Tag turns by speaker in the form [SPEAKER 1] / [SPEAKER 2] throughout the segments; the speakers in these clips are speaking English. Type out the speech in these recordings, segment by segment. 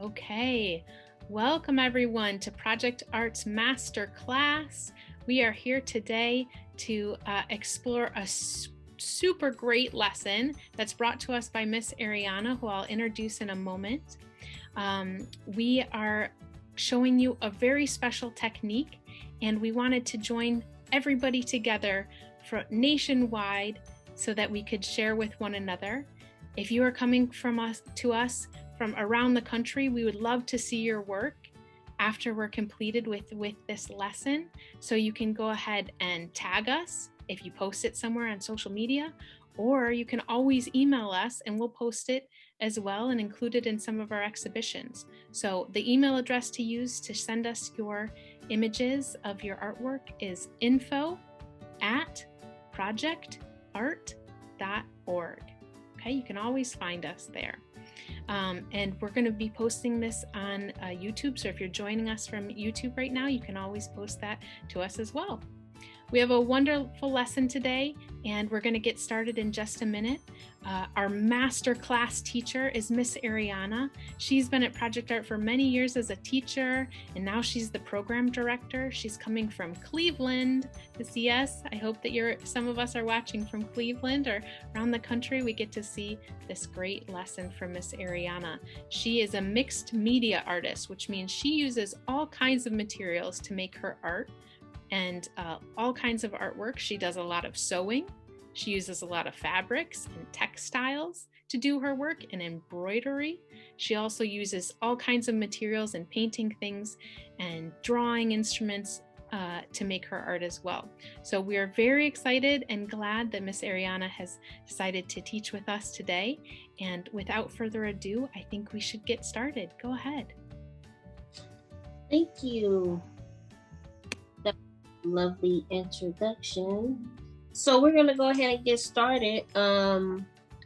[SPEAKER 1] Okay, welcome everyone to Projectart's MasterClass. We are here today to explore a super great lesson that's brought to us by Miss Eriana, who I'll introduce in a moment. We are showing you a very special technique, and we wanted to join everybody together for nationwide so that we could share with one another. If you are coming from us from around the country, we would love to see your work after we're completed with this lesson. So you can go ahead and tag us if you post it somewhere on social media, or you can always email us and we'll post it as well and include it in some of our exhibitions. So the email address to use to send us your images of your artwork is info@projectart.org. Okay, you can always find us there. And we're going to be posting this on YouTube. So if you're joining us from YouTube right now, you can always post that to us as well. We have a wonderful lesson today, and we're going to get started in just a minute. Our master class teacher is Miss Eriana. She's been at Projectart for many years as a teacher, and now she's the program director. She's coming from Cleveland to see us. I hope that some of us are watching from Cleveland or around the country. We get to see this great lesson from Miss Eriana. She is a mixed media artist, which means she uses all kinds of materials to make her art. And all kinds of artwork. She does a lot of sewing. She uses a lot of fabrics and textiles to do her work, and embroidery. She also uses all kinds of materials and painting things and drawing instruments to make her art as well. So we are very excited and glad that Miss Eriana has decided to teach with us today. And without further ado, I think we should get started. Go ahead.
[SPEAKER 2] Thank you. Lovely introduction. So we're going to go ahead and get started.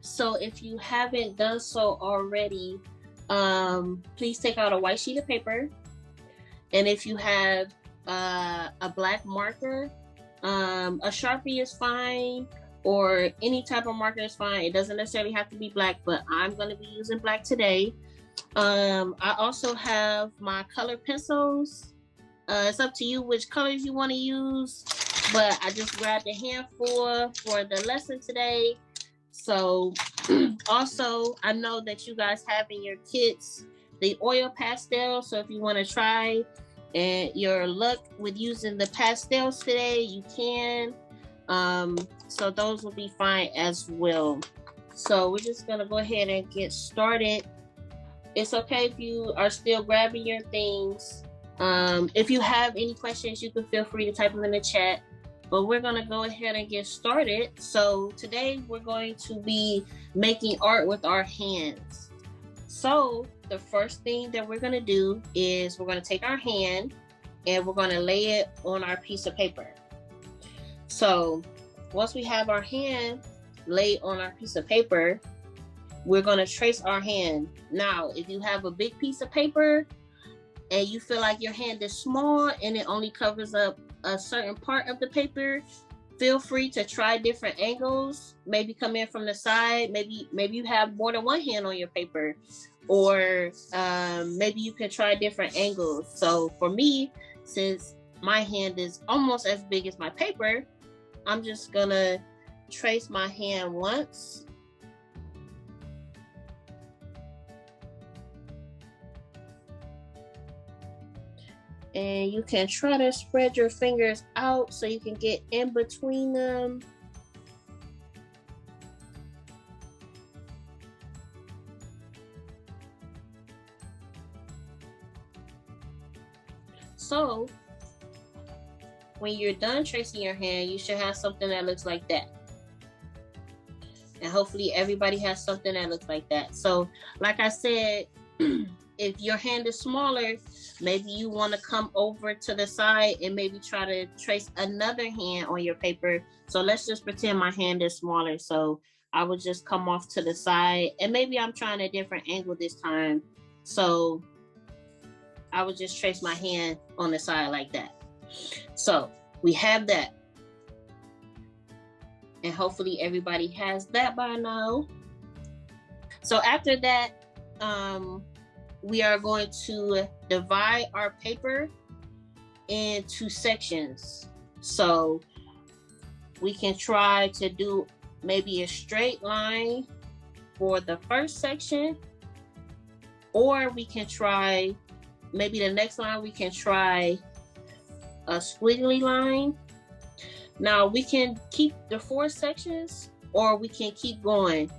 [SPEAKER 2] So if you haven't done so already, please take out a white sheet of paper. And if you have a black marker, a Sharpie is fine, or any type of marker is fine. It doesn't necessarily have to be black, but I'm going to be using black today. I also have my color pencils. It's up to you which colors you want to use, but I just grabbed a handful for the lesson today. So also, I know that you guys have in your kits the oil pastel. So if you want to try and your luck with using the pastels today, you can. So those will be fine as well. So we're just going to go ahead and get started. It's okay if you are still grabbing your things. If you have any questions, you can feel free to type them in the chat, but we're going to go ahead and get started. So today we're going to be making art with our hands. So the first thing that we're going to do is we're going to take our hand and we're going to lay it on our piece of paper. So once we have our hand laid on our piece of paper, we're going to trace our hand. Now, if you have a big piece of paper and you feel like your hand is small and it only covers up a certain part of the paper, feel free to try different angles. Maybe come in from the side. Maybe you have more than one hand on your paper, or maybe you can try different angles. So for me, since my hand is almost as big as my paper, I'm just gonna trace my hand once. And you can try to spread your fingers out so you can get in between them. So when you're done tracing your hand, you should have something that looks like that. And hopefully everybody has something that looks like that. So like I said, if your hand is smaller, maybe you want to come over to the side and maybe try to trace another hand on your paper. So let's just pretend my hand is smaller. So I would just come off to the side, and maybe I'm trying a different angle this time. So I would just trace my hand on the side like that. So we have that. And hopefully everybody has that by now. So after that, we are going to divide our paper into sections. So we can try to do maybe a straight line for the first section, or we can try, maybe the next line we can try a squiggly line. Now we can keep the 4 sections, or we can keep going.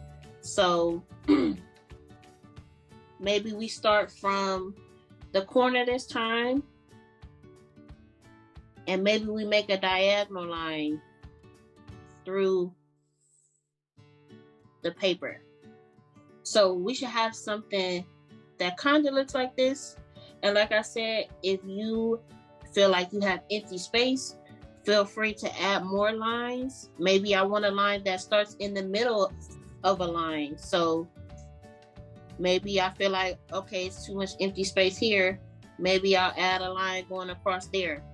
[SPEAKER 2] So maybe we start from the corner this time, and maybe we make a diagonal line through the paper. So we should have something that kind of looks like this. And like I said, if you feel like you have empty space, feel free to add more lines. Maybe I want a line that starts in the middle of a line. So maybe I feel like, okay, it's too much empty space here. Maybe I'll add a line going across there.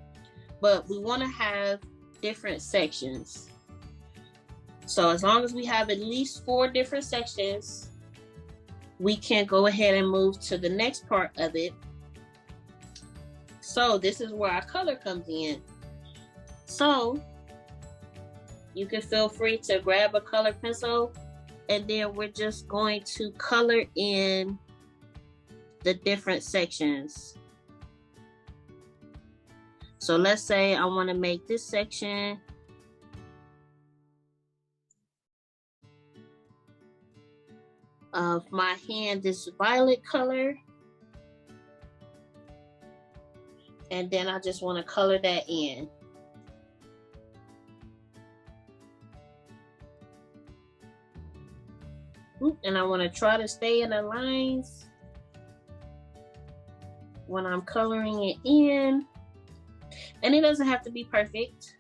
[SPEAKER 2] But we want to have different sections. So as long as we have at least 4 different sections, we can go ahead and move to the next part of it. So this is where our color comes in. So you can feel free to grab a color pencil, and then we're just going to color in the different sections. So let's say I want to make this section of my hand this violet color, and then I just want to color that in. And I want to try to stay in the lines when I'm coloring it in. And it doesn't have to be perfect.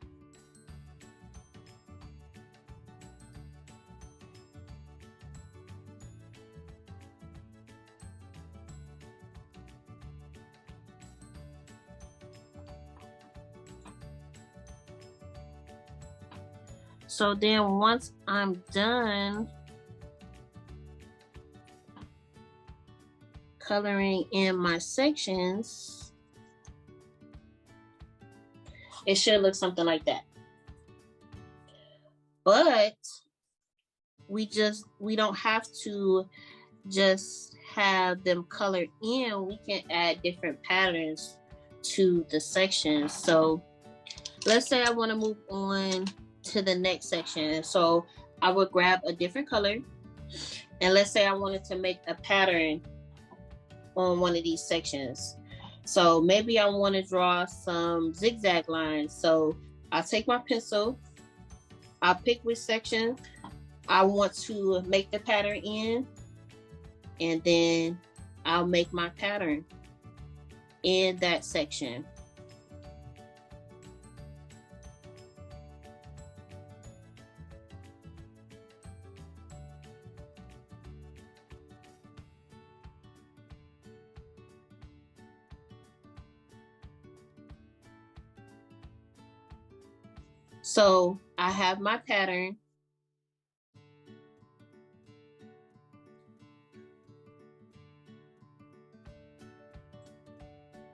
[SPEAKER 2] So then once I'm done coloring in my sections, it should look something like that. But we don't have to just have them colored in. We can add different patterns to the sections. So let's say I want to move on to the next section. So I would grab a different color, and let's say I wanted to make a pattern on one of these sections. So maybe I want to draw some zigzag lines. So I'll take my pencil, I'll pick which section I want to make the pattern in, and then I'll make my pattern in that section. So I have my pattern.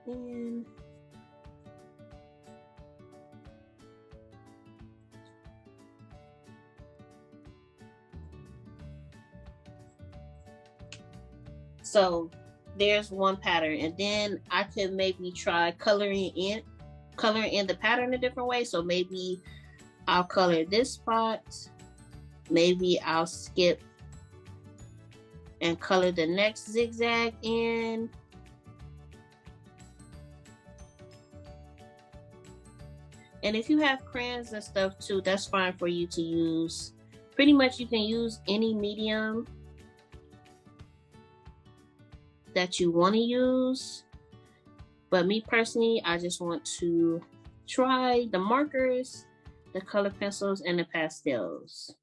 [SPEAKER 2] And so there's one pattern, and then I could maybe try coloring in the pattern a different way. So maybe I'll color this spot, maybe I'll skip and color the next zigzag in. And if you have crayons and stuff too, that's fine for you to use. Pretty much you can use any medium that you want to use. But me personally, I just want to try the markers, the color pencils, and the pastels.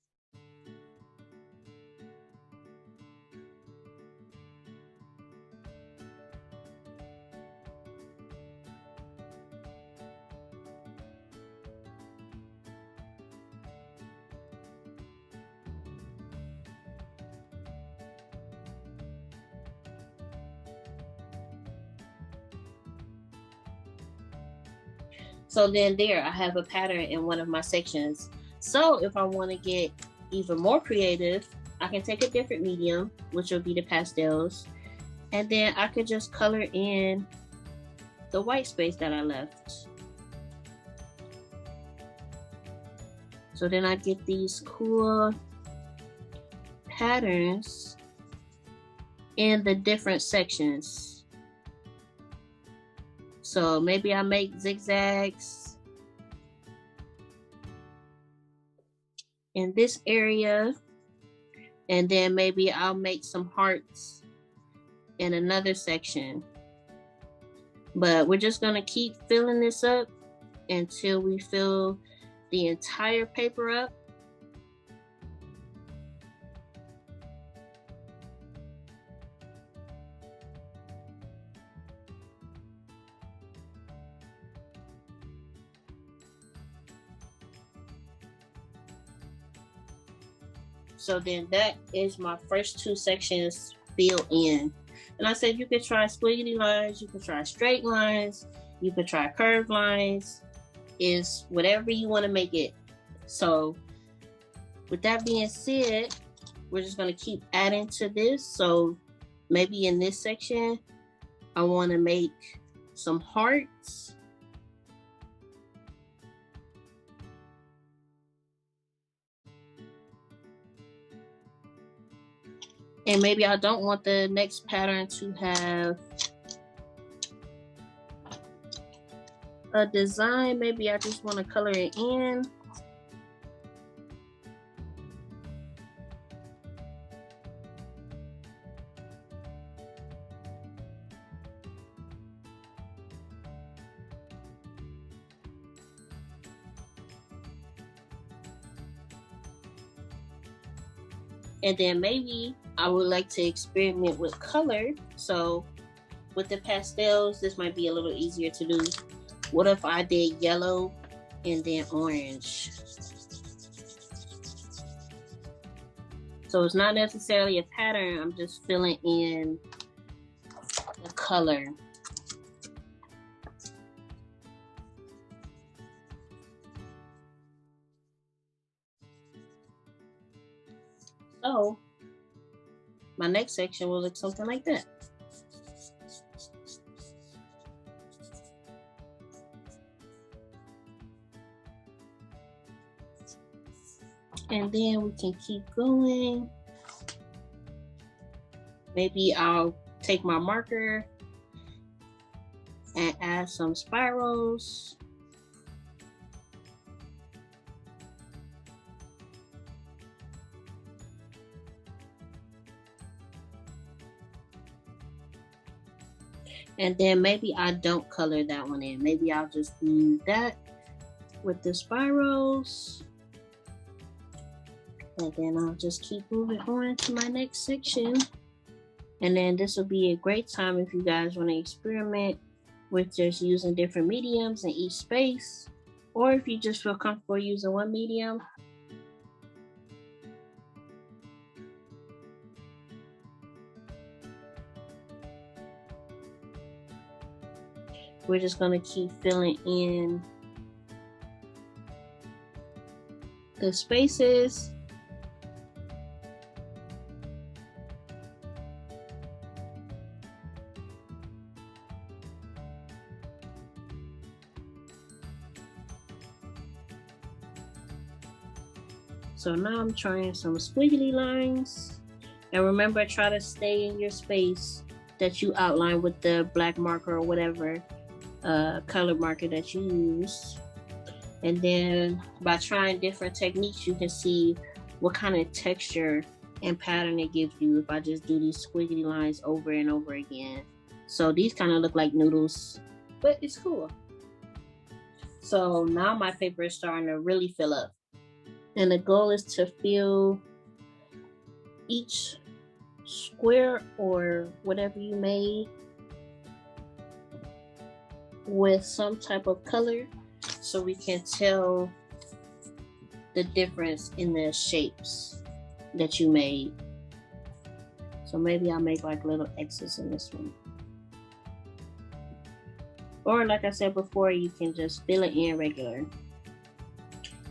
[SPEAKER 2] So then there, I have a pattern in one of my sections. So if I want to get even more creative, I can take a different medium, which will be the pastels, and then I could just color in the white space that I left. So then I get these cool patterns in the different sections. So maybe I make zigzags in this area, and then maybe I'll make some hearts in another section. But we're just gonna keep filling this up until we fill the entire paper up. So then that is my first two sections filled in. And I said you could try squiggly lines, you could try straight lines, you could try curved lines. Is whatever you want to make it. So with that being said, we're just going to keep adding to this. So maybe in this section, I want to make some hearts. And maybe I don't want the next pattern to have a design. Maybe I just want to color it in. And then maybe I would like to experiment with color. So with the pastels, this might be a little easier to do. What if I did yellow and then orange? So it's not necessarily a pattern, I'm just filling in the color. So my next section will look something like that. And then we can keep going. Maybe I'll take my marker and add some spirals. And then maybe I don't color that one in. Maybe I'll just use that with the spirals. And then I'll just keep moving on to my next section. And then this will be a great time if you guys want to experiment with just using different mediums in each space. Or if you just feel comfortable using one medium. We're just going to keep filling in the spaces. So now I'm trying some squiggly lines. And remember, try to stay in your space that you outline with the black marker or whatever color marker that you use. And then by trying different techniques, you can see what kind of texture and pattern it gives you if I just do these squiggly lines over and over again. So these kind of look like noodles, but it's cool. So now my paper is starting to really fill up. And the goal is to fill each square or whatever you made with some type of color so we can tell the difference in the shapes that you made. So maybe I'll make like little X's in this one. Or like I said before, you can just fill it in regular.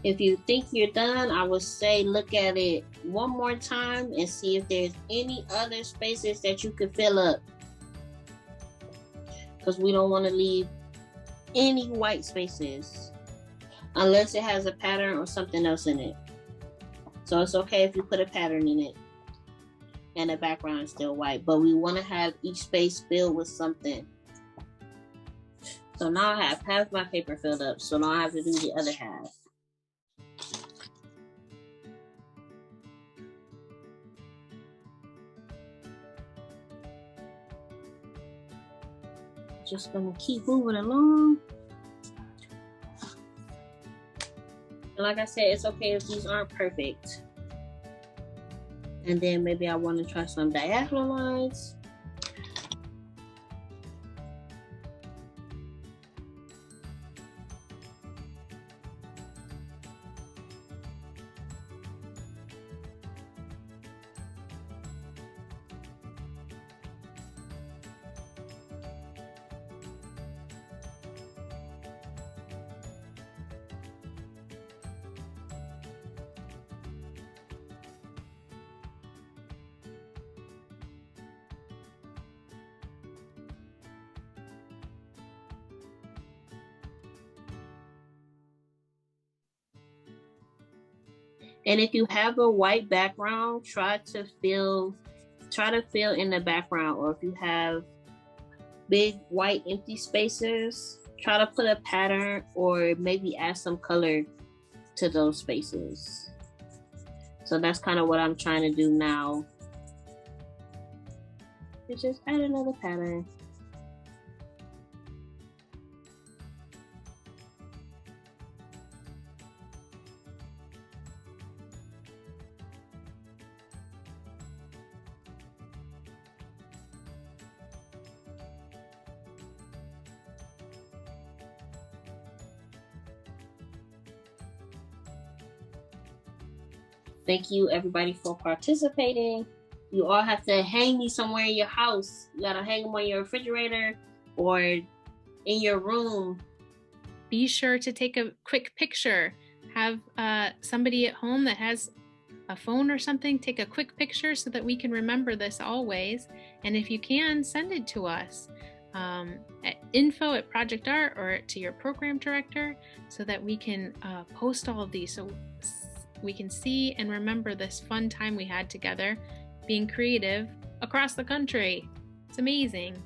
[SPEAKER 2] If you think you're done, I would say look at it one more time and see if there's any other spaces that you could fill up. Because we don't want to leave any white spaces unless it has a pattern or something else in it. So it's okay if you put a pattern in it and the background is still white, but we want to have each space filled with something. So now I have half my paper filled up, so now I have to do the other half. Just gonna keep moving along. And like I said, it's okay if these aren't perfect. And then maybe I want to try some diagonal lines. And if you have a white background, try to fill in the background. Or if you have big white empty spaces, try to put a pattern or maybe add some color to those spaces. So that's kind of what I'm trying to do now. Is just add another pattern. Thank you everybody for participating. You all have to hang these somewhere in your house. You gotta hang them on your refrigerator or in your room.
[SPEAKER 1] Be sure to take a quick picture. Have somebody at home that has a phone or something take a quick picture so that we can remember this always. And if you can, send it to us at info@Projectart or to your program director so that we can post all of these so we can see and remember this fun time we had together being creative across the country. It's amazing.